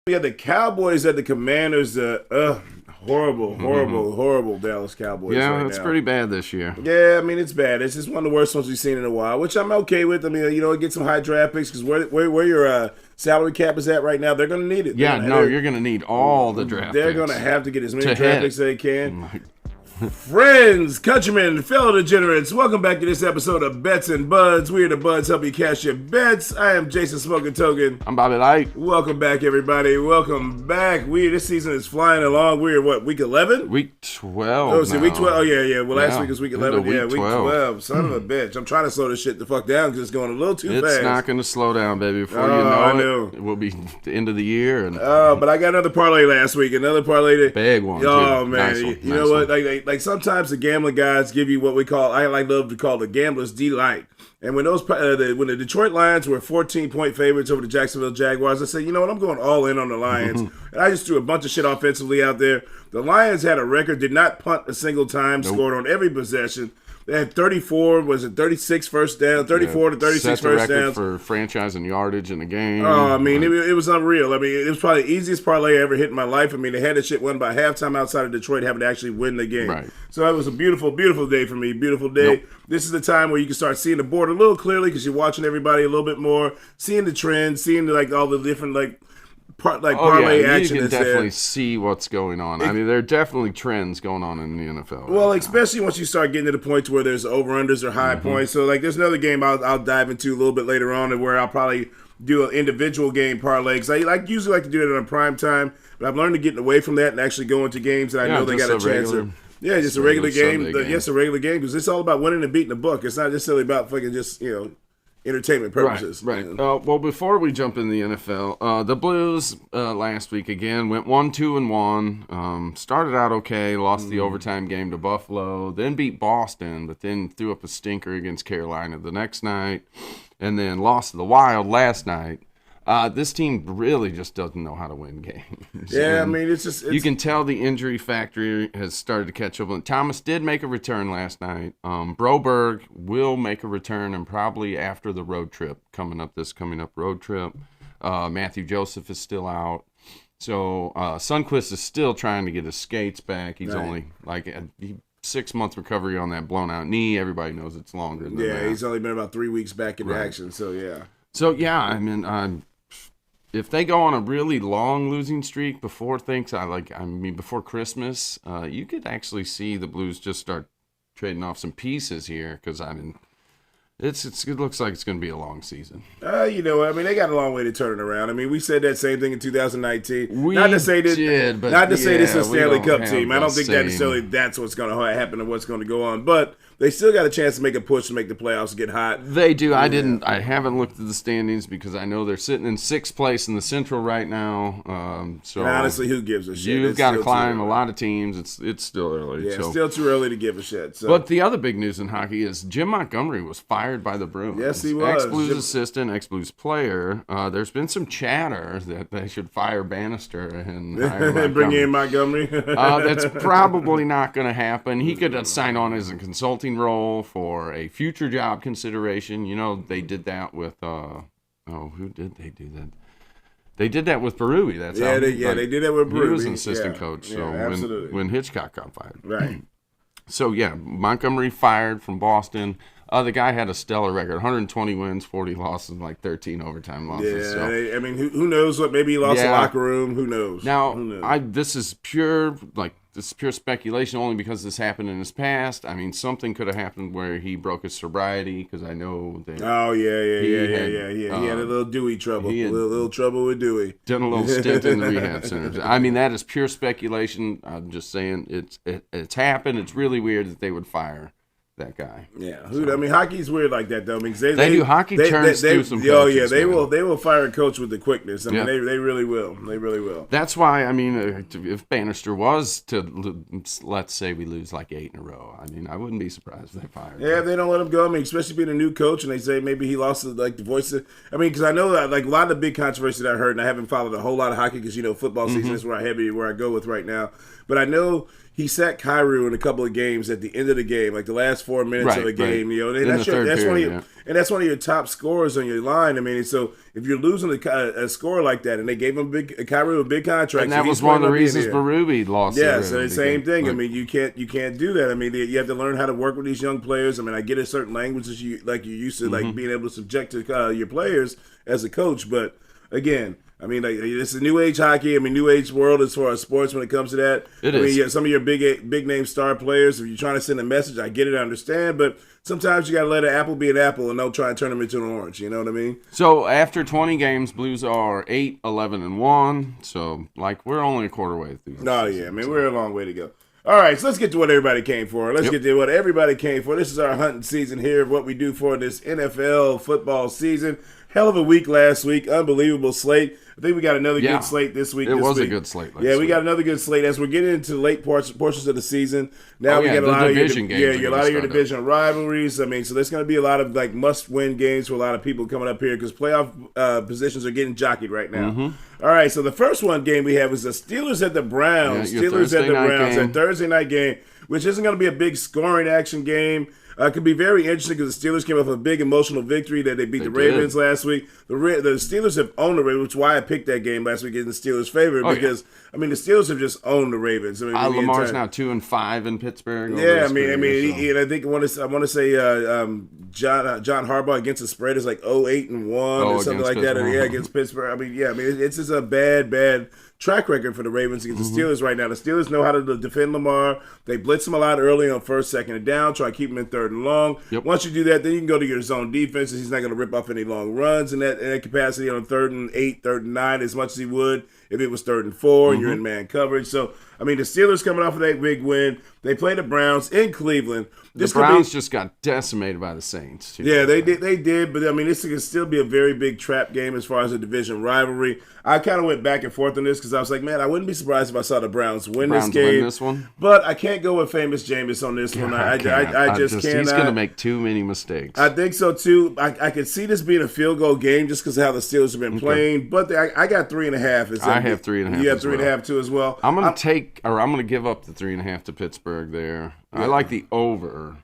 We had the Cowboys at the Commanders. Horrible Dallas Cowboys. Yeah, right it's now. pretty bad this year. Yeah, I mean it's bad. It's just one of the worst ones we've seen in a while, which I'm okay with. I mean, get some high draft picks because where your salary cap is at right now, they're going to need it. You're going to need all the draft picks. They're going to have to get as many draft picks as they can. Oh Friends, countrymen, fellow degenerates, welcome back to this episode of Bets and Buds. We're the Buds help you cash your bets. I am Jason Smokin Token. I'm Bobby Light. Welcome back, everybody. Welcome back. This season is flying along. We're week 11? Week 12. Oh, see, week 12. Oh, yeah. Well, last week was week 11. Week 12. Son of a bitch. I'm trying to slow this shit the fuck down because it's going a little too fast. It's not going to slow down, baby. Before it will be the end of the year. But I got another parlay last week. Another parlay. Big one. Oh, too. man. Nice You know what? Like sometimes the gambling guys give you what I love to call the gambler's delight. And when when the Detroit Lions were 14-point favorites over the Jacksonville Jaguars, I said, you know what, I'm going all in on the Lions. And I just threw a bunch of shit offensively out there. The Lions had a record, did not punt a single time, scored on every possession. They had 36 first down, 34 to 36 first downs. For franchise and yardage in the game. Oh, I mean, it was unreal. I mean, it was probably the easiest parlay I ever hit in my life. I mean, they had that shit won by halftime outside of Detroit, having to actually win the game. Right. So it was a beautiful, beautiful day for me. Beautiful day. Yep. This is the time where you can start seeing the board a little clearly because you're watching everybody a little bit more, seeing the trends, seeing all the different parlay action. You can that's definitely there. see what's going on. I mean, there are definitely trends going on in the NFL. Well, especially once you start getting to the point where there's over-unders or high points. So, there's another game I'll dive into a little bit later on where I'll probably do an individual game parlay. Because I usually like to do it on prime time, but I've learned to get away from that and actually go into games that I know they got a chance to. Yeah, just a regular game. Yes, a regular game because it's all about winning and beating the book. It's not necessarily about fucking just, entertainment purposes. Right. Well, before we jump in the NFL, the Blues last week again went 1-2-1. Started out okay, lost the overtime game to Buffalo, then beat Boston, but then threw up a stinker against Carolina the next night, and then lost to the Wild last night. This team really just doesn't know how to win games. Yeah, I mean, it's just... you can tell the injury factor has started to catch up. Thomas did make a return last night. Broberg will make a return, and probably after the road trip, coming up road trip. Matthew Joseph is still out. So Sundqvist is still trying to get his skates back. He's only 6 months recovery on that blown out knee. Everybody knows it's longer than that. Yeah, he's only been about 3 weeks back in action, so yeah. So, yeah, I mean... if they go on a really long losing streak before Christmas, you could actually see the Blues just start trading off some pieces here because, I mean, it looks like it's going to be a long season. You know what? I mean, they got a long way to turn it around. I mean, we said that same thing in 2019. We not to say this, did, but not to say this is a Stanley Cup have team. I don't think that necessarily that's what's going to happen or what's going to go on. But they still got a chance to make a push to make the playoffs and get hot. They do. Yeah. I haven't looked at the standings because I know they're sitting in 6th place in the Central right now. So and honestly, who gives a shit? You've got to climb a lot of teams. It's still early. Yeah, it's still too early to give a shit. So. But the other big news in hockey is Jim Montgomery was fired by the Bruins. Yes, he was. Ex-Blues assistant, ex-Blues player. There's been some chatter that they should fire Bannister and bring in Montgomery. That's probably not going to happen. He could sign on as a consulting role for a future job consideration. You know, they did that with who did they do that? They did that with Berube. That's they did that with Berube. He was an assistant coach. So when Hitchcock got fired, right? So yeah, Montgomery fired from Boston. The guy had a stellar record: 120 wins, 40 losses, and 13 overtime losses. Yeah, so, I mean, who knows what? Maybe he lost the locker room. Who knows? Now, this is pure speculation only because this happened in his past. I mean, something could have happened where he broke his sobriety because I know that. Oh yeah. He had a little Dewey trouble. A little trouble with Dewey. Done a little stint in the rehab center. I mean, that is pure speculation. I'm just saying it's happened. It's really weird that they would fire that guy. Yeah, I mean, hockey's weird like that though. I mean, they do hockey turns through some coaches. Oh yeah, they will fire a coach with the quickness. I mean, they really will. They really will. That's why, I mean, if Bannister was to, let's say we lose 8 in a row, I mean, I wouldn't be surprised if they fired him. Yeah, if they don't let him go. I mean, especially being a new coach, and they say maybe he lost the voice of, I mean, because I know that a lot of the big controversy that I heard, and I haven't followed a whole lot of hockey because football season is where I go with right now. But I know he sat Kyrou in a couple of games at the end of the game, like the last 4 minutes of a game. Right. You know, And that's one of your top scorers on your line. I mean, so if you're losing a score like that, and they gave him Kyrou a big contract, and that was one of the reasons Berube lost. Yeah, so the same thing. I mean, you can't do that. I mean, you have to learn how to work with these young players. I mean, I get a certain languages you're used to, like being able to subject to your players as a coach, but again. I mean, like, it's a new age hockey. I mean, new age world as far as sports when it comes to that. It is. Mean, some of your big name star players, if you're trying to send a message, I get it, I understand, but sometimes you got to let an apple be an apple and don't try and turn them into an orange. You know what I mean? So after 20 games, Blues are 8-11-1. So, like, we're only a quarter way through. No, yeah, I mean, we're a long way to go. All right, so let's get to what everybody came for. Let's get to what everybody came for. This is our hunting season here of what we do for this NFL football season. Hell of a week last week. Unbelievable slate. I think we got another good slate this week. It was a good slate last week. Yeah, we got another good slate. As we're getting into late portions of the season, now we got a lot of your division rivalries. I mean, so there's going to be a lot of like must-win games for a lot of people coming up here because playoff positions are getting jockeyed right now. All right, so the first game we have is the Steelers at the Browns. Steelers at the Browns, a Thursday night game, which isn't going to be a big scoring action game. It could be very interesting because the Steelers came off a big emotional victory that they beat the Ravens last week. The Steelers have owned the Ravens, which is why I picked that game last week in the Steelers' favor because, I mean, the Steelers have just owned the Ravens. I mean, Lamar's now 2-5 in Pittsburgh. Yeah, I think I want to say John Harbaugh against the spread is like 0-8-1 or something like that. Against Pittsburgh. I mean, it's just a bad track record for the Ravens against the Steelers right now. The Steelers know how to defend Lamar. They blitz him a lot early on first, second, and down. Try to keep him in third and long. Once you do that, then you can go to your zone defense. He's not going to rip off any long runs in that capacity on 3rd and 8, 3rd and 9 as much as he would if it was 3rd and 4 and you're in man coverage. So, I mean, the Steelers coming off of that big win. They play the Browns in Cleveland. The Browns just got decimated by the Saints, too. Yeah, they did. But, I mean, this can still be a very big trap game as far as a division rivalry. I kind of went back and forth on this because I was like, man, I wouldn't be surprised if I saw the Browns win this game. Win this one? But I can't go with famous Jameis on this one. I just can't. He's going to make too many mistakes. I think so, too. I could see this being a field goal game just because of how the Steelers have been playing. But I got 3.5. I have 3.5. You have 3.5, too, as well? I'm going to give up the 3.5 to Pittsburgh there. Yeah. I like the over,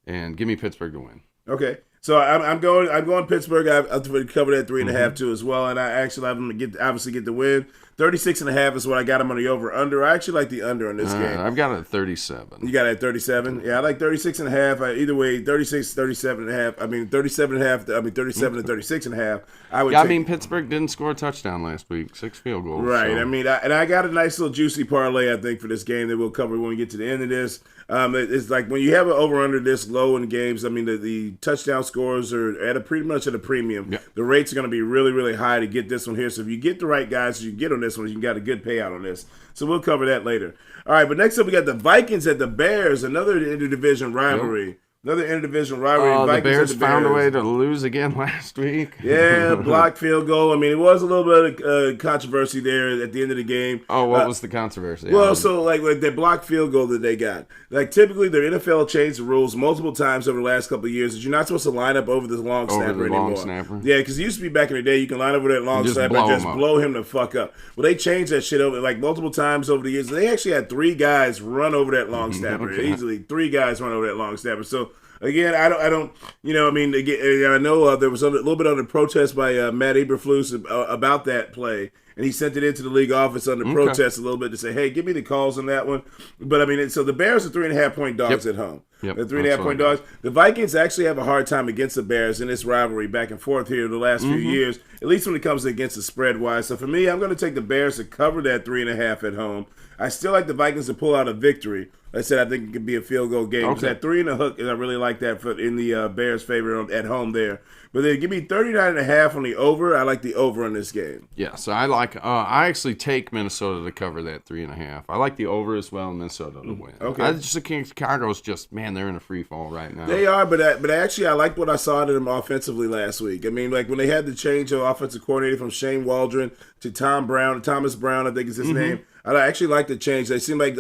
and give me Pittsburgh to win. Okay. So I'm going Pittsburgh. I'll cover that 3.5 too as well, and I actually have them to get the win. 36.5 is what I got him on the over under. I actually like the under on this game. I've got it at 37. You got it at 37? Yeah, I like 36.5. Either way, 36, 37.5. I mean 37.5. I mean 37 to 36.5. I mean Pittsburgh didn't score a touchdown last week. 6 field goals. Right. So. I mean, I got a nice little juicy parlay I think for this game that we'll cover when we get to the end of this. It's like when you have an over under this low in games. I mean the touchdown scores are at pretty much at a premium. Yep. The rates are going to be really, really high to get this one here. So if you get the right guys, you get on this one, you got a good payout on this. So we'll cover that later. All right, but next up we got the Vikings at the Bears, another interdivision rivalry. Yep. Another interdivision rivalry. The Bears found a way to lose again last week. Yeah, blocked field goal. I mean, it was a little bit of controversy there at the end of the game. Oh, what was the controversy? Well, so like that blocked field goal that they got. Like typically, the NFL changed the rules multiple times over the last couple of years that you're not supposed to line up over the long snapper anymore. Yeah, because it used to be back in the day you can line up with that long snapper and just blow him the fuck up. Well, they changed that shit over like multiple times over the years. They actually had 3 guys run over that long snapper. Easily 3 guys run over that long snapper. So. Again, I don't, I mean, again, I know there was a little bit under protest by Matt Eberflus about that play, and he sent it into the league office under protest a little bit to say, hey, give me the calls on that one. But, I mean, so the Bears are 3.5-point dogs at home. They're 3.5-point dogs. The Vikings actually have a hard time against the Bears in this rivalry back and forth here the last few years, at least when it comes against the spread-wise. So, for me, I'm going to take the Bears to cover that 3.5 at home. I still like the Vikings to pull out a victory. Like I said, I think it could be a field goal game. Okay. That 3 and a hook, and I really like that in the Bears' favor at home there. But then give me 39.5 on the over. I like the over on this game. Yeah, so I actually take Minnesota to cover that 3.5. I like the over as well, Minnesota to win. Okay. I just think Chicago's just, man, they're in a free fall right now. They are, but actually I like what I saw to them offensively last week. I mean, like when they had to change the offensive coordinator from Shane Waldron to Thomas Brown, I think is his name. I actually like the change. They seem like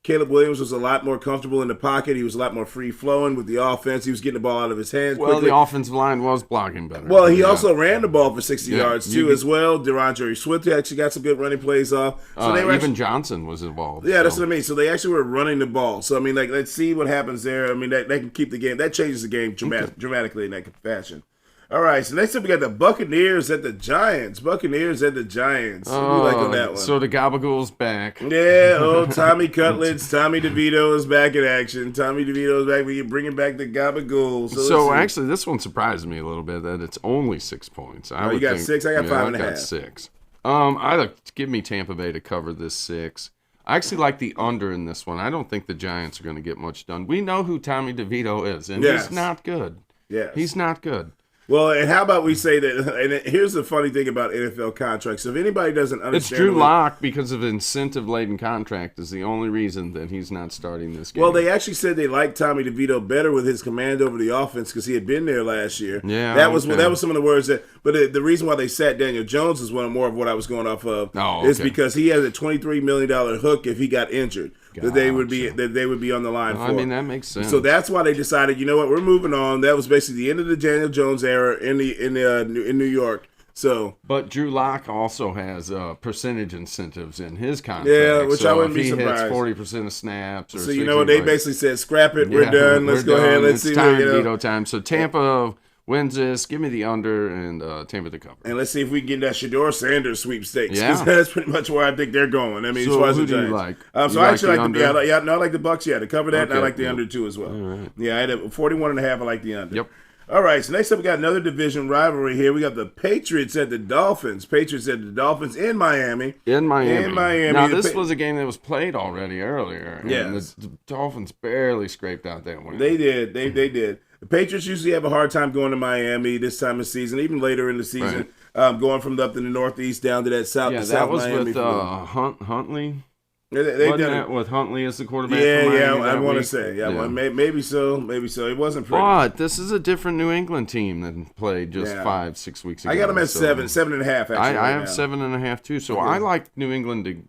Caleb Williams was a lot more comfortable in the pocket. He was a lot more free-flowing with the offense. He was getting the ball out of his hands quickly. The offensive line was blocking better. Well, he also ran the ball for 60 yards, too, as well. DeAndre Swift actually got some good running plays off. So they were even Johnson was involved. Yeah, that's what I mean. So they actually were running the ball. So, I mean, let's see what happens there. I mean, that can keep the game. That changes the game dramatically in that fashion. All right, so next up we got the Buccaneers at the Giants. What do you like on that one? So the Gabagool's back. Yeah, Tommy Cutlets. Tommy DeVito is back in action. Tommy DeVito is back. We can bring back the Gabagool. So actually, this one surprised me a little bit that it's only 6 points. You got 6? I got 5.5. I got 6. Give me Tampa Bay to cover this 6. I actually like the under in this one. I don't think the Giants are going to get much done. We know who Tommy DeVito is, and he's not good. Yes. He's not good. Well, and how about we say that, and here's the funny thing about NFL contracts. If anybody doesn't understand... It's Drew Lock, because of incentive-laden contract, is the only reason that he's not starting this game. Well, they actually said they liked Tommy DeVito better with his command over the offense because he had been there last year. Yeah, that was some of the words that... But the reason why they sat Daniel Jones is more of what I was going off of. Is because he has a $23 million hook if he got injured. Gotcha. That they would be on the line for. I mean, that makes sense. So that's why they decided, you know what, we're moving on. That was basically the end of the Daniel Jones era in New York. So, but Drew Lock also has percentage incentives in his contract. Yeah, which I wouldn't be surprised. If he hits 40% of snaps, so you know what they basically said, scrap it, we're done. Let's go ahead. Let's see. Veto time. So Tampa wins this. Give me the under and Tampa to cover. And let's see if we can get that Shedeur Sanders sweepstakes. Because that's pretty much where I think they're going. I mean, so as far as who the do Giants. you like? So I actually like the under? I like the Bucs. Yeah, to cover that, and I like the under too as well. All right. Yeah, I had a 41.5. I like the under. Yep. All right, so next up we got another division rivalry here. We got the Patriots at the Dolphins. In Miami. Now, this was a game that was played already earlier. And the Dolphins barely scraped out that win. They did. They did. The Patriots usually have a hard time going to Miami this time of season, even later in the season, going from up in the Northeast down to that South. Yeah, that was Miami with Huntley. Wasn't that with Huntley as the quarterback? Yeah, I want to say. Well, maybe so. It wasn't pretty. But this is a different New England team than played just 5-6 weeks ago. I got them at 7.5. Actually, I have 7.5 too. So I like New England to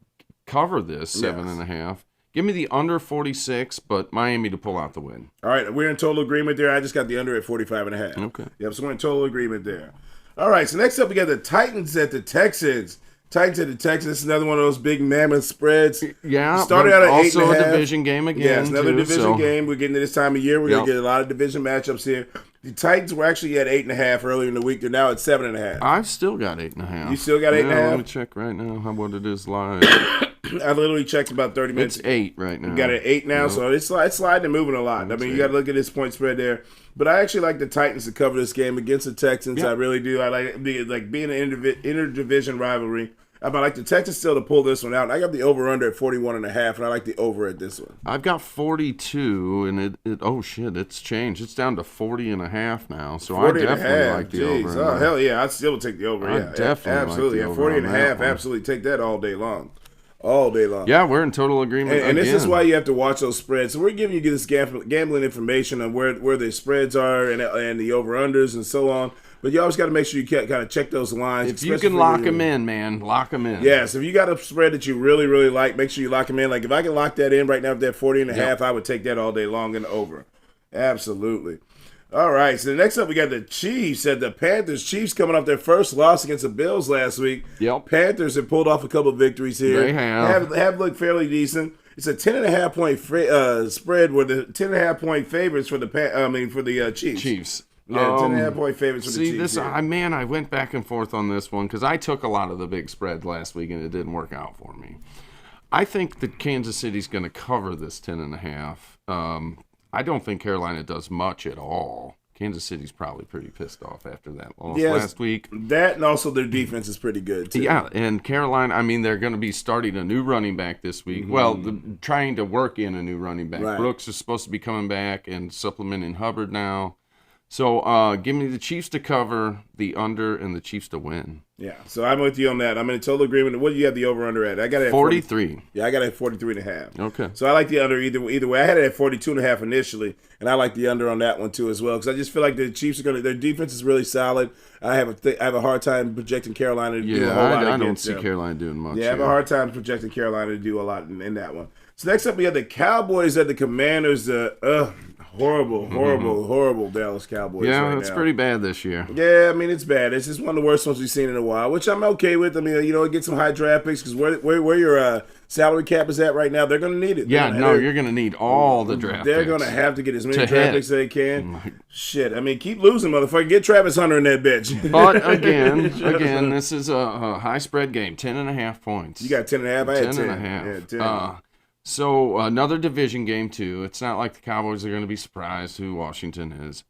cover this 7.5. Give me the under 46, but Miami to pull out the win. All right, we're in total agreement there. I just got the under at 45.5. Okay. Yep, so we're in total agreement there. All right, so next up we got the Titans at the Texans. This is another one of those big mammoth spreads. Yeah, started out at 8.5. Also a division game again. Yeah, it's another division game. We're getting to this time of year. We're going to get a lot of division matchups here. The Titans were actually at 8.5 earlier in the week. They're now at 7.5. I've still got 8.5. You still got 8.5? Let me check right now what it is live. I literally checked about 30 minutes. It's 8 right now. You got it at 8 now, so it's sliding and moving a lot. I mean, you got to look at this point spread there. But I actually like the Titans to cover this game against the Texans. Yeah. I really do. I like being an interdivision rivalry. I like the Texans still to pull this one out. I got the over-under at 41.5, and I like the over at this one. I've got 42, and it's changed. It's down to 40.5 now, so I definitely like the over. Oh, hell yeah. I still would take the over. Yeah, definitely absolutely. Like the over 40.5, absolutely. Take that all day long. All day long. Yeah, we're in total agreement. And this is why you have to watch those spreads. So we're giving you this gambling information on where the spreads are and the over-unders and so on. But you always got to make sure you kind of check those lines. If you can lock them in, man, lock them in. Yeah, so if you got a spread that you really, really like, make sure you lock them in. Like if I can lock that in right now with that 40.5, I would take that all day long and over. Absolutely. All right, so next up we got the Chiefs at the Panthers. Chiefs coming off their first loss against the Bills last week. Yep. Panthers have pulled off a couple of victories here. They have looked fairly decent. It's a 10.5 point spread with the 10.5 point favorites for the Chiefs. Yeah, 10.5 point favorites for the Chiefs. I went back and forth on this one because I took a lot of the big spread last week and it didn't work out for me. I think that Kansas City's going to cover this 10.5. I don't think Carolina does much at all. Kansas City's probably pretty pissed off after that loss last week. That and also their defense is pretty good, too. Yeah, and Carolina, they're going to be starting a new running back this week. Mm-hmm. Well, trying to work in a new running back. Right. Brooks is supposed to be coming back and supplementing Hubbard now. So give me the Chiefs to cover, the under, and the Chiefs to win. Yeah, so I'm with you on that. I'm in total agreement. What do you have the over-under at? I got it at 43. Yeah, I got it at 43.5. Okay. So I like the under either way. I had it at 42.5 initially, and I like the under on that one too as well because I just feel like the Chiefs are their defense is really solid. I have a hard time projecting Carolina to do a whole lot against them. I don't see Carolina doing much. Yeah, I have a hard time projecting Carolina to do a lot in that one. So next up, we have the Cowboys at the Commanders. Horrible Dallas Cowboys. Yeah, right it's now. pretty bad this year. Yeah, I mean, it's bad. It's just one of the worst ones we've seen in a while, which I'm okay with. I mean, get some high draft picks because where your salary cap is at right now, they're going to need it. You're going to need all the draft They're picks. going to have to get as many to draft hit. picks as they can. Shit, I mean, keep losing, motherfucker. Get Travis Hunter in that bitch. But again, this is a high spread game, 10.5 points. You got 10.5. I had 10. 10.5. Yeah, 10. So another division game too. It's not like the Cowboys are going to be surprised who Washington is.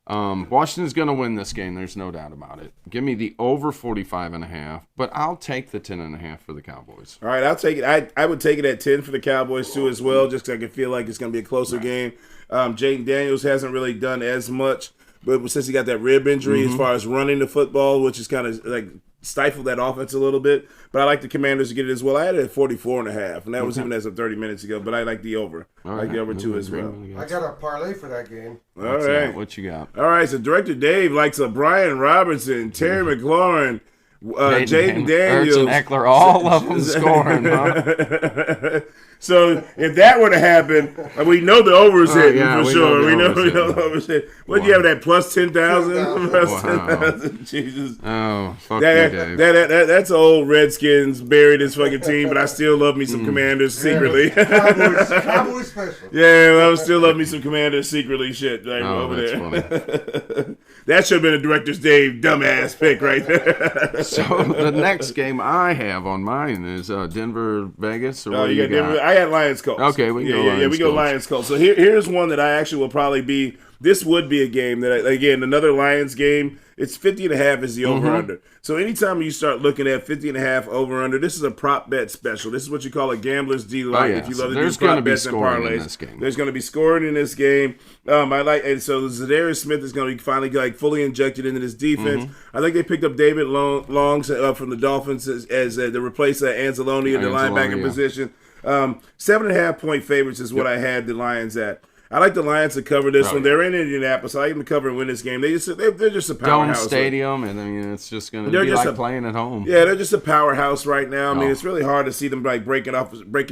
Washington's going to win this game. There's no doubt about it. Give me the over 45.5, but I'll take the 10.5 for the Cowboys. All right, I'll take it. I would take it at 10 for the Cowboys too as well, just because I can feel like it's going to be a closer game. Jaden Daniels hasn't really done as much, but since he got that rib injury as far as running the football, which is kind of like stifled that offense a little bit. But I like the Commanders to get it as well. I had it at 44.5, and that was even as of 30 minutes ago. But I like the over. I like the over too as well. I got a parlay for that game. All right. What you got? All right. So Director Dave likes a Brian Robinson, Terry McLaurin, Jaden Daniels, Ertz and Eckler, all of them scoring, huh? So if that were to happen, we know the over's hitting for sure. We know the over's hitting. What do you have that plus 10,000? Plus 10,000. Jesus. Oh, fuck you, Dave. That's old Redskins buried his fucking team, but I still love me some Commanders secretly. Cowboys special. Yeah, I still love me some Commanders secretly shit over that's there. funny. That should have been a Director's Dave dumbass pick right there. So the next game I have on mine is Denver Vegas. Or what do you got? Denver. I had Lions Colts. Okay, we can go Lions we go Colts. Lions Colts. So here's one that I actually will probably be. This would be a game that, again, another Lions game. It's 50.5 is the over-under. So anytime you start looking at 50.5 over-under, this is a prop bet special. This is what you call a gambler's delight. If you love to do prop bets and parlays. There's going to be scoring in this game. And so Zadarius Smith is going to be finally fully injected into this defense. I think they picked up David Long from the Dolphins as to replace Anzalone in the linebacker position. 7.5 point favorites is what I had the Lions at. I like the Lions to cover this one. They're in Indianapolis. I like them to cover and win this game. They're just a powerhouse. Dome stadium, and I mean it's just going to be like playing at home. Yeah, they're just a powerhouse right now. I mean, it's really hard to see them breaking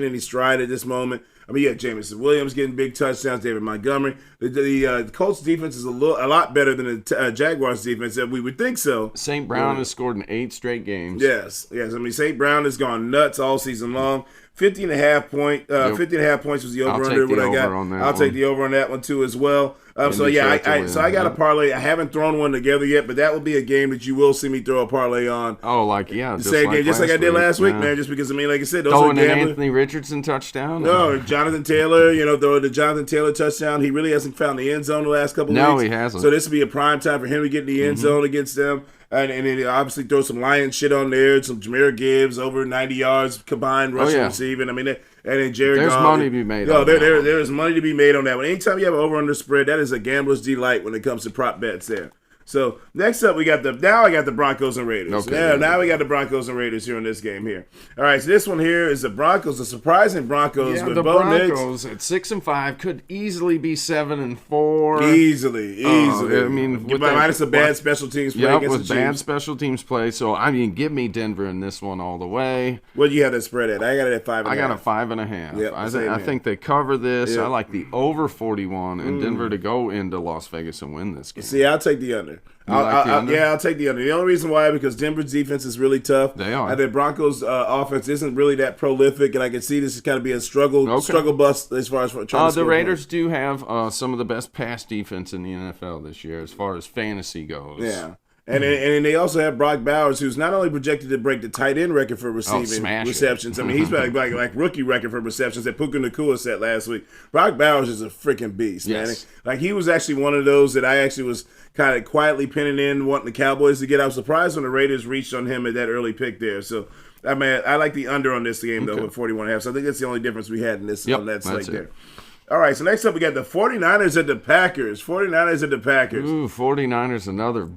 any stride at this moment. I mean, Jameson Williams getting big touchdowns, David Montgomery. The Colts defense is a lot better than the Jaguars defense. That we would think so. St. Brown has scored in 8 straight games. Yes. I mean, St. Brown has gone nuts all season long. 50.5 points was the over-under. What I got? I'll take the over on that one too as well. I got a parlay. I haven't thrown one together yet, but that will be a game that you will see me throw a parlay on. Oh, just like I did last week, man. Just because like I said, those throwing are an Anthony Richardson touchdown. No, Jonathan Taylor. Throwing the Jonathan Taylor touchdown. He really hasn't found the end zone the last couple of weeks. No, he hasn't. So this will be a prime time for him to get in the end zone against them. And then obviously throw some Lions shit on there. Some Jahmyr Gibbs over 90 yards combined rushing receiving. I mean, and then Jared There's Goff. money to be made on that. There is money to be made on that one. Anytime you have an over-under spread, that is a gambler's delight when it comes to prop bets there. So next up, I got the Broncos and Raiders. Now we got the Broncos and Raiders here in this game here. All right, so this one here is the Broncos, the surprising Broncos with the Bo Broncos Nix. at 6-5 could easily be 7-4. Easily. I mean, minus a bad special teams play against the Chiefs. Bad special teams play. So I mean, give me Denver in this one all the way. What do you have that spread at? I got it at 5.5. I got a 5.5. Yep, I think they cover this. Yep. I like the over 41 and Denver to go into Las Vegas and win this game. See, I'll take the under. I'll take the under. The only reason why, because Denver's defense is really tough. They are. And the Broncos' offense isn't really that prolific, and I can see this is kind of be a struggle bust as far as trying to the Raiders do have some of the best pass defense in the NFL this year as far as fantasy goes. Yeah. And then they also have Brock Bowers, who's not only projected to break the tight end record for receiving receptions. I mean, he's like rookie record for receptions that Puka Nacua set last week. Brock Bowers is a freaking beast, man. Like, he was actually one of those that I actually was kind of quietly pinning in, wanting the Cowboys to get. I was surprised when the Raiders reached on him at that early pick there. So, I mean, I like the under on this game, though, with 41.5. So I think that's the only difference we had in this on that slate there. All right, so next up we got the 49ers at the Packers. 49ers at the Packers. Ooh, 49ers, another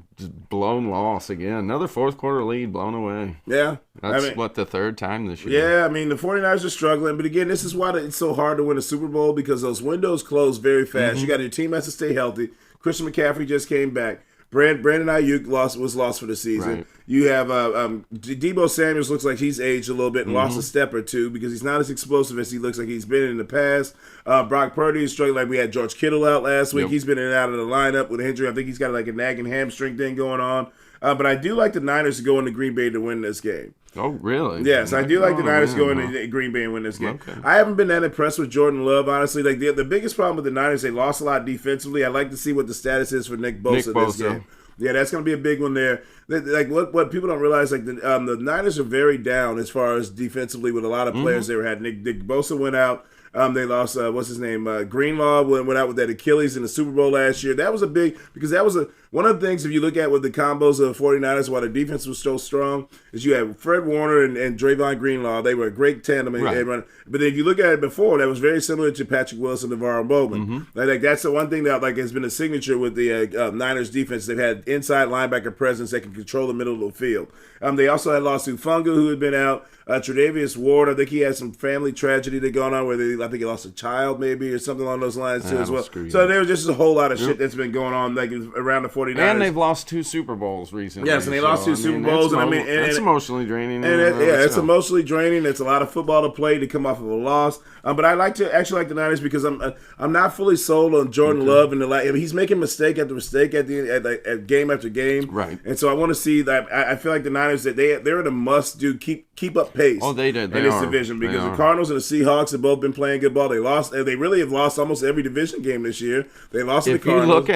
blown loss again. Another fourth quarter lead blown away. Yeah. That's the third time this year. Yeah, I mean, the 49ers are struggling. But again, this is why it's so hard to win a Super Bowl, because those windows close very fast. You got your team has to stay healthy. Christian McCaffrey just came back. Brandon Ayuk was lost for the season. Right. You have Deebo Samuels looks like he's aged a little bit and lost a step or two because he's not as explosive as he looks like he's been in the past. Brock Purdy is struggling. Like we had George Kittle out last week. Yep. He's been in and out of the lineup with an injury. I think he's got like a nagging hamstring thing going on. But I do like the Niners to go into Green Bay to win this game. Oh, really? Yes, I do like the Niners to go man, into Green Bay and win this game. Okay. I haven't been that impressed with Jordan Love, honestly. Like the biggest problem with the Niners, they lost a lot defensively. I'd like to see what the status is for Nick Bosa this game. Yeah, that's going to be a big one there. Like what people don't realize, like the Niners are very down as far as defensively with a lot of players they had. Nick Bosa went out. They lost, what's his name? Greenlaw went out with that Achilles in the Super Bowl last year. That was a big, because that was one of the things, if you look at with the combos of the 49ers, why the defense was so strong, is you had Fred Warner and Draymond Greenlaw. They were a great tandem. Right. But if you look at it before, that was very similar to Patrick Wilson and Navarro Bowman. Like that's the one thing that has been a signature with the Niners defense. They've had inside linebacker presence that can control the middle of the field. They also had lost Ufunga, who had been out. Tre'Davious Ward, I think he had some family tragedy that going on where I think he lost a child maybe or something along those lines too as well. So there was just a whole lot of shit that's been going on like around the 49ers. And they've lost 2 Super Bowls recently. Yes, and they lost 2 Super Bowls. It's emotionally draining. It's emotionally draining. It's a lot of football to play to come off of a loss. But I like the Niners because I'm not fully sold on Jordan Love and he's making mistake after mistake at game after game. Right. And so I want to see that. I feel like the Niners that they're in a must do keep up pace. Oh, they did. In this division because the Cardinals and the Seahawks have both been playing good ball. They really have lost almost every division game this year. They lost to the Cardinals.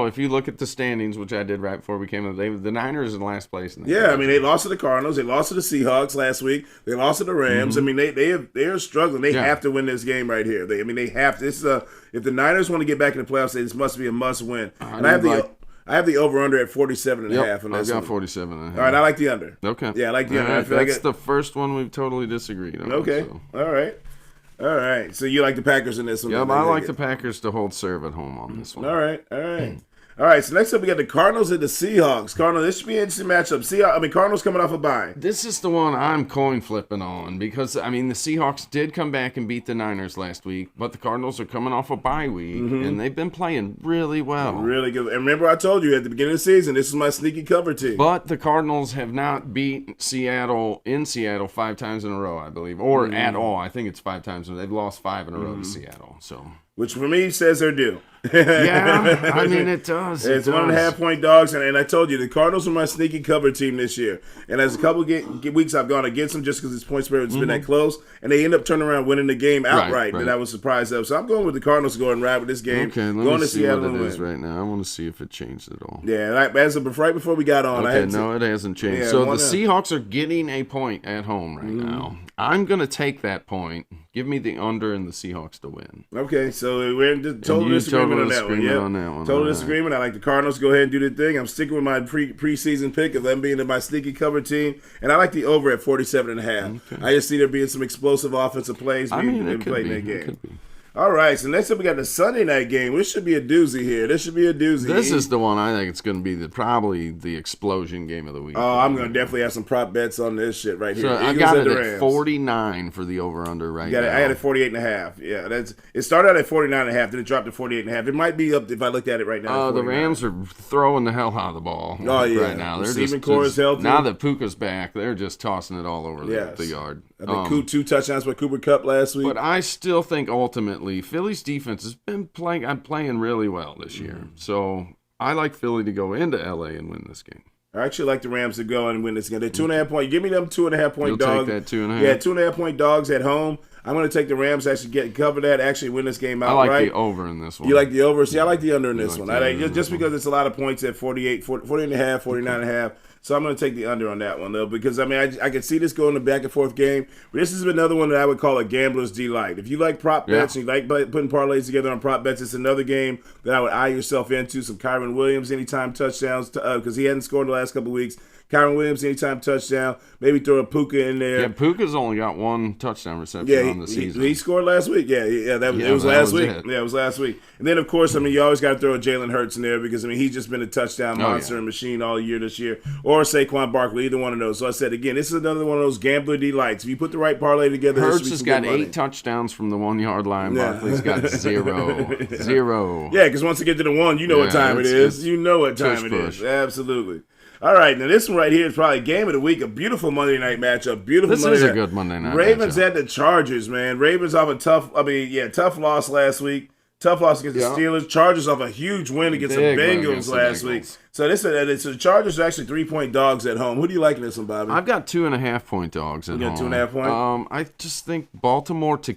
If you look at the standings, which I did right before we came up, the Niners in last place. In I mean they lost to the Cardinals. They lost to the Seahawks last week. They lost to the Rams. I mean they are struggling. They have to win this game right here. They have to. This is if the Niners want to get back in the playoffs, this must be a must win. And I have the over-under at 47.5. I've got 47.5. All right, I like the under. Okay. Yeah, I like the under. Right, that's the first one we've totally disagreed on. Okay. So. All right. So you like the Packers in this one? Yep, I like the Packers to hold serve at home on this one. All right. All right, so next up we got the Cardinals and the Seahawks. This should be an interesting matchup. Cardinals coming off a bye. This is the one I'm coin flipping on because, the Seahawks did come back and beat the Niners last week, but the Cardinals are coming off a bye week, and they've been playing really well. Really good. And remember I told you at the beginning of the season, this is my sneaky cover team. But the Cardinals have not beat Seattle 5 times in a row, I believe, or at all. I think it's 5 times. They've lost 5 in a row to Seattle, so... Which for me says they're due. Yeah, it does. It's 1.5 point dogs, and I told you the Cardinals are my sneaky cover team this year. And as a couple weeks I've gone against them just because its point spread has been that close, and they end up turning around winning the game outright. That I was surprised of. So I'm going with the Cardinals going right with this game. Okay, let me see what it is right now. I want to see if it changed at all. Yeah, as of right before we got on, it hasn't changed. So the Seahawks are getting a point at home right now. I'm going to take that point. Give me the under and the Seahawks to win. Okay, so we're in total disagreement on that one. Yeah, total disagreement. I like the Cardinals to go ahead and do their thing. I'm sticking with my preseason pick of them being in my sneaky cover team, and I like the over at 47.5. Okay. I just see there being some explosive offensive plays being played in that game. All right, so next up we got the Sunday night game. This should be a doozy here. This is the one I think it's going to be probably the explosion game of the week. Oh, I'm going to definitely have some prop bets on this shit right here. So I got it at 49 for the over-under now. I had it 48.5. Yeah, it started out at 49.5, then it dropped to 48.5. It might be up if I looked at it right now. The Rams are throwing the hell out of the ball right now. Receiving core is healthy. Now that Puka's back, they're just tossing it all over the yard. I think 2 touchdowns by Cooper Kupp last week. But I still think ultimately Philly's defense has been playing really well this year. So I like Philly to go into LA and win this game. I actually like the Rams to go and win this game. They're 2.5 point. Give me them 2.5 point You'll dogs. Take that 2.5. Yeah, 2.5 point dogs at home. I'm going to take the Rams to actually cover that, actually win this game outright. I like the over in this one. You like the over? See, I like the under in this one. Just because it's a lot of points at 48.5, 49.5. So I'm going to take the under on that one, though, because, I can see this going to back and forth game. But this is another one that I would call a gambler's delight. If you like prop bets and you like putting parlays together on prop bets, it's another game that I would eye yourself into. Some Kyron Williams anytime touchdowns, because he hadn't scored in the last couple of weeks. Kyron Williams anytime touchdown. Maybe throw a Puka in there. Yeah, Puka's only got 1 touchdown reception. Yeah, the season. He scored last week. Yeah. It was last week. Yeah, it was last week. And then, of course, I mean, you always got to throw Jalen Hurts in there because, I mean, he's just been a touchdown monster and machine all year this year. Or Saquon Barkley, either one of those. So I said, again, this is another one of those gambler delights. If you put the right parlay together, Hurts has got 8 touchdowns from the 1-yard line. Yeah. Barkley's got 0. 0. Yeah, because once you get to the 1, you know what time it is. You know what time it is. Absolutely. All right, now this one right here is probably game of the week. A beautiful Monday night matchup. This is a good Monday night Ravens matchup. at the Chargers, man. Ravens off a tough loss last week. Tough loss against the Steelers. Chargers off a huge win against the Bengals last week. So the Chargers are actually 3-point dogs at home. Who do you like in this one, Bobby? I've got 2.5-point dogs at home. You got 2.5 point? I just think Baltimore to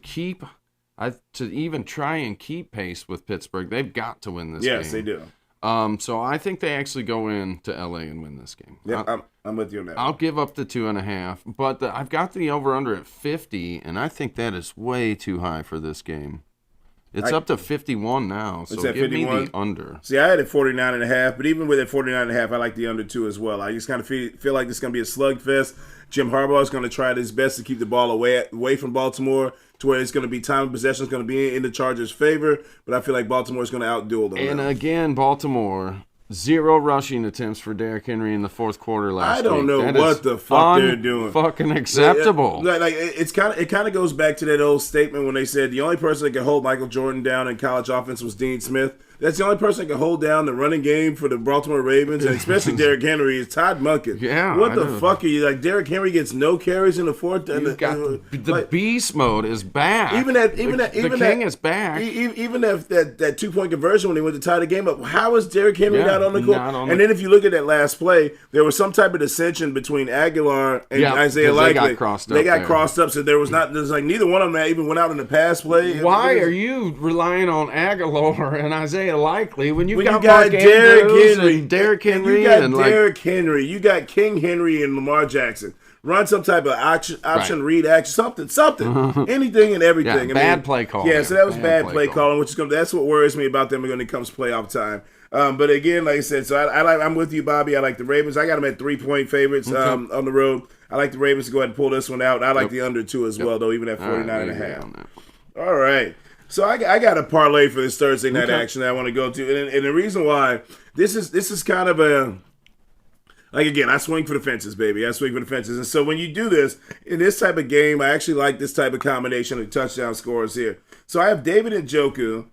even try and keep pace with Pittsburgh, they've got to win this game. Yes, they do. So I think they actually go into LA and win this game. Yeah, I'm with you on that. I'll give up the 2.5, but I've got the over/under at 50, and I think that is way too high for this game. It's up to 51 now, so give 51? Me the under. See, I had it 49.5, but even with it 49.5, I like the under too as well. I just kind of feel like this is going to be a slugfest. Jim Harbaugh is going to try his best to keep the ball away from Baltimore to where it's going to be time of possession is going to be in the Chargers' favor, but I feel like Baltimore is going to outduel them. And again, Baltimore, 0 rushing attempts for Derrick Henry in the fourth quarter last week. I don't know what the fuck they're doing. Fucking acceptable. Like it kind of goes back to that old statement when they said the only person that could hold Michael Jordan down in college offense was Dean Smith. That's the only person that can hold down the running game for the Baltimore Ravens, and especially Derrick Henry, is Todd Monken. Yeah. What the fuck are you like? Derrick Henry gets no carries in the fourth. The beast mode is back. The king is back. Even that 2-point conversion when they went to tie the game up. How is Derrick Henry not on the court? And then if you look at that last play, there was some type of dissension between Aguilar and Isaiah Likely. They got crossed up, so there's like neither one of them even went out in the pass play. Why are you relying on Aguilar and Isaiah Likely when you got Derrick Henry, Derrick Henry, Derrick Henry, you got King Henry and Lamar Jackson? Run some type of option read action, something, anything and everything. Yeah, bad play calling. Yeah, so that was bad play calling, which is that's what worries me about them when it comes playoff time. But again, like I said, so I'm with you, Bobby. I like the Ravens. I got them at 3-point favorites on the road. I like the Ravens to go ahead and pull this one out. I like the under too as well, though, even at 49.5. All right. So I got a parlay for this Thursday night action that I want to go to, and the reason why this is kind of a again, I swing for the fences, baby. I swing for the fences, and so when you do this in this type of game, I actually like this type of combination of touchdown scores here. So I have David Njoku,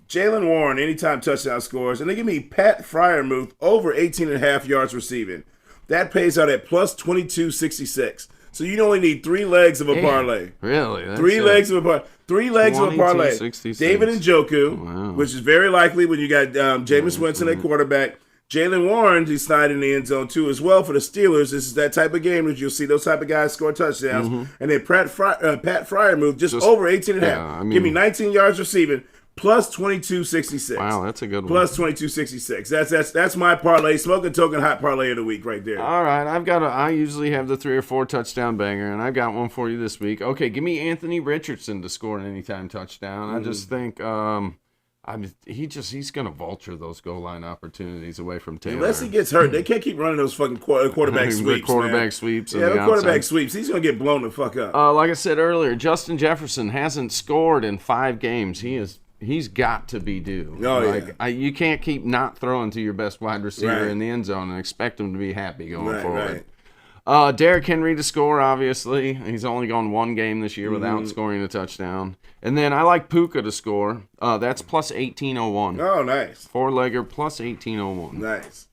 Jalen Warren, anytime touchdown scores, and they give me Pat Freiermuth over 18.5 yards receiving. That pays out at plus 22.66. So you only need 3 legs of a parlay. Really? That's 3 legs of a parlay. 3 legs of a parlay. David Njoku, which is very likely when you got Jameis Winston at quarterback. Jalen Warren, he's sliding in the end zone too as well for the Steelers. This is that type of game that you'll see those type of guys score touchdowns. And then Pat Freiermuth just over 18.5. Yeah, give me 19 yards receiving. Plus 22.66. Wow, that's a good one. Plus 22.66. That's my parlay. Smoking token hot parlay of the week right there. All right, I usually have the 3 or 4 touchdown banger, and I've got one for you this week. Okay, give me Anthony Richardson to score an anytime touchdown. I just think he's going to vulture those goal line opportunities away from Taylor. Unless he gets hurt, they can't keep running those fucking quarterback sweeps. Sweeps. Yeah, the quarterback sweeps. He's going to get blown the fuck up. Like I said earlier, Justin Jefferson hasn't scored in 5 games. He's got to be due. You can't keep not throwing to your best wide receiver in the end zone and expect him to be happy going forward. Derrick Henry to score, obviously. He's only gone 1 game this year without scoring a touchdown. And then I like Puka to score. That's plus 1801. Oh, nice. 4-legger plus 1801. Nice.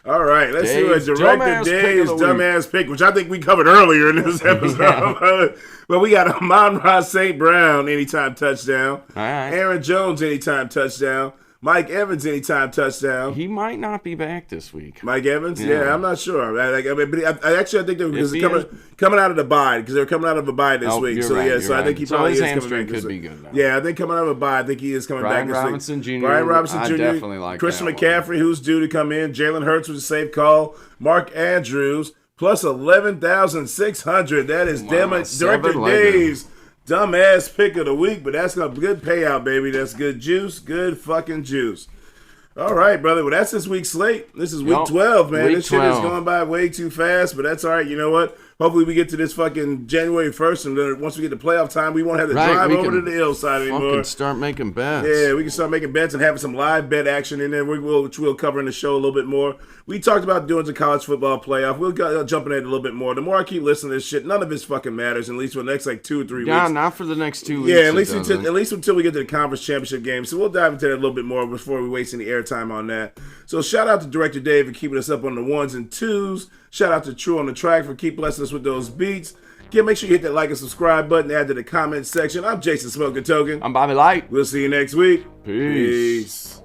All right, let's see what Director Dave's dumbass pick, which I think we covered earlier in this episode. But we got Amon-Ra St. Brown, anytime touchdown. All right. Aaron Jones, anytime touchdown. Mike Evans, anytime touchdown. He might not be back this week. Mike Evans? Yeah, I'm not sure. I think they're coming out of the bye, because they're coming out of a bye this week. So, I think he probably is coming back. Could be good now. Yeah, I think coming out of a bye, I think he is coming back this week. Brian Robinson Jr. I definitely like Christian that McCaffrey, who's due to come in. Jalen Hurts was a safe call. Mark Andrews, plus 11,600. That is Director Dave's dumbass pick of the week, but that's a good payout, baby. That's good juice. Good fucking juice. All right, brother. Well, that's this week's slate. This is week Yup. 12, man. Week This shit is 12. going by way too fast, but that's all right. You know what? Hopefully we get to this fucking January 1st, and then once we get to playoff time, we won't have to drive we over can to the hillside anymore. Fucking start making bets. Yeah, we can start making bets and having some live bet action in there, which we'll cover in the show a little bit more. We talked about doing the college football playoff. We'll jump in it a little bit more. The more I keep listening to this shit, none of this fucking matters, at least for the next 2 or 3 Yeah, weeks. not for the next 2 weeks. Yeah, at it least until we get to the conference championship game. So we'll dive into that a little bit more before we waste any airtime on that. So shout out to Director Dave for keeping us up on the 1s and 2s. Shout out to True on the Track for keep blessing us with those beats. Make sure you hit that like and subscribe button, add to the comment section. I'm Jason Smokin Token. I'm Bobby Light. We'll see you next week. Peace. Peace.